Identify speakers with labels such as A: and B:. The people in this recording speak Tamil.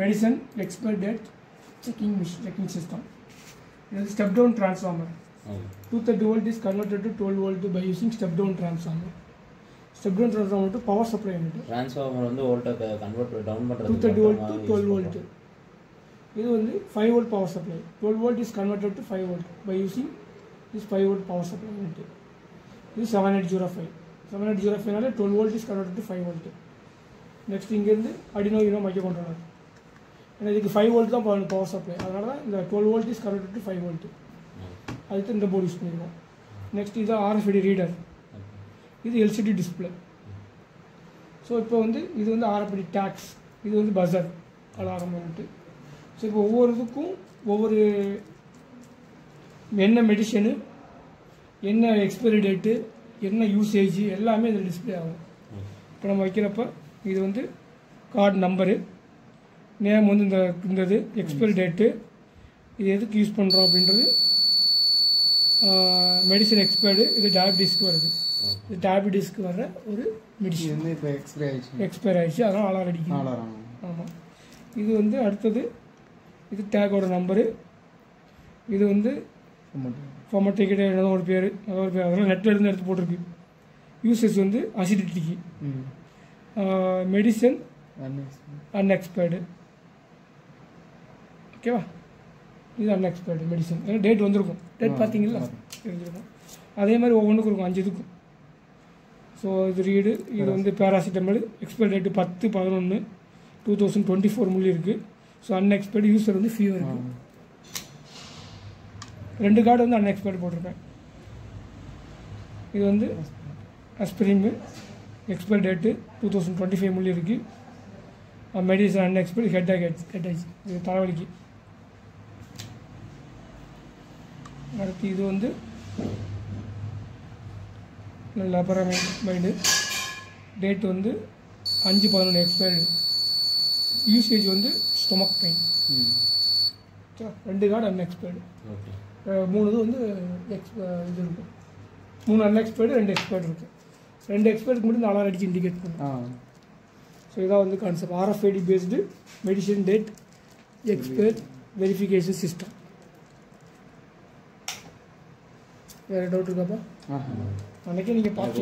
A: medicine expert date checking system. It is step down transformer. 230 volt is converted to 12 volt by using step down transformer. Step down transformer to power supply unit.
B: Transformer வந்து வோல்ட் கன்வர்ட் டவுன் பண்றது
A: 230 volt to 12 volt. இது வந்து 5 volt power supply. 12 volt is converted to 5 volt by using this 5 volt power supply unit. This is 7805. 7805 நால 12 volt is converted to 5 volt. Next இங்க இருந்து Arduino Uno microcontroller. ஏன்னா இதுக்கு 5 volt தான் பவர் சப்ளை, அதனால தான் இந்த 12 volt is converted to 5 volt. அதுக்கு இந்த போர்டு யூஸ் பண்ணிருக்கோம். நெக்ஸ்ட் இது RFID ரீடர், இது LCD டிஸ்பிளே. ஸோ இப்போ வந்து இது வந்து RFID டேக்ஸ், இது வந்து பஸர் அலாரம் வந்துட்டு. ஸோ இப்போ ஒவ்வொரு இதுக்கும் ஒவ்வொரு என்ன மெடிசனு, என்ன எக்ஸ்பைரி டேட்டு, என்ன யூசேஜ் எல்லாமே இதில் டிஸ்பிளே ஆகும். இப்போ நம்ம வைக்கிறப்ப இது வந்து கார்டு நம்பரு, நேம் வந்து இந்த இது எக்ஸ்பைரி டேட்டு, இது எதுக்கு யூஸ் பண்ணுறோம் அப்படின்றது, மெடிசன் எக்ஸ்பைர்டு, இது டயபிட்டிஸ்க்கு வருது. இது டயபிட்டிஸ்க்கு வர்ற ஒரு மெடிசன்
C: இப்போ
A: எக்ஸ்பயர் ஆகிடுச்சு, அதனால் அலாரம் அடிக்கும். ஆமாம். இது வந்து அடுத்தது இது டேக்கோட நம்பரு, இது வந்து ஃபோமட்டிக்கிட்ட ஏதோ ஒரு பேர், அதெல்லாம் நெட்டில் இருந்து எடுத்து போட்டிருக்கு. யூசேஜ் வந்து அசிடிட்டிக்கு, மெடிசன் அன்எக்ஸ்பயர்டு. ஓகேவா, இது அன்எக்ஸ்பயர்டு மெடிசன். ஏன்னா டேட் வந்திருக்கும், டேட் பார்த்தீங்களா தெரிஞ்சிருக்கும். அதே மாதிரி ஒவ்வொன்றுக்கும் இருக்கும், 5 இதுக்கும். ஸோ இது ரீடு, இது வந்து பேராசிட்டமல், எக்ஸ்பயர் டேட்டு 10/11/2024 முள்ளி இருக்குது. ஸோ அன்எக்ஸ்பயர்டு யூஸர் வந்து ஃபீவர் இருக்குது. 2 கார்டு வந்து அன்எக்ஸ்பயர்டு போட்டிருக்கேன். இது வந்து அஸ்பிரின், எக்ஸ்பயர் டேட்டு 2025 முள்ளி இருக்குது. மெடிசன் அன்எக்ஸ்பயர்டு, ஹெட் ஆச்சு, இது தலைவலிக்கு. அடுத்து இது வந்து லெபரமைடு, டேட் வந்து 5/11 எக்ஸ்பயர்டு, யூசேஜ் வந்து ஸ்டொமக் பெயின். 2 கார்டு அன்எக்ஸ்பயர்டு, 3 இது வந்து இது இருக்கும். 3 அன்எக்ஸ்பயர்டு, 2 எக்ஸ்பயர்டு இருக்குது. 2 எக்ஸ்பயர்டுக்கு மட்டும் 4 அடிச்சு இண்டிகேட் பண்ணும். ஸோ இதான் வந்து concept RFID based medicine date expire verification system. வேறு டவுட் இருக்காப்பா? அன்றைக்கே நீங்கள் பார்த்து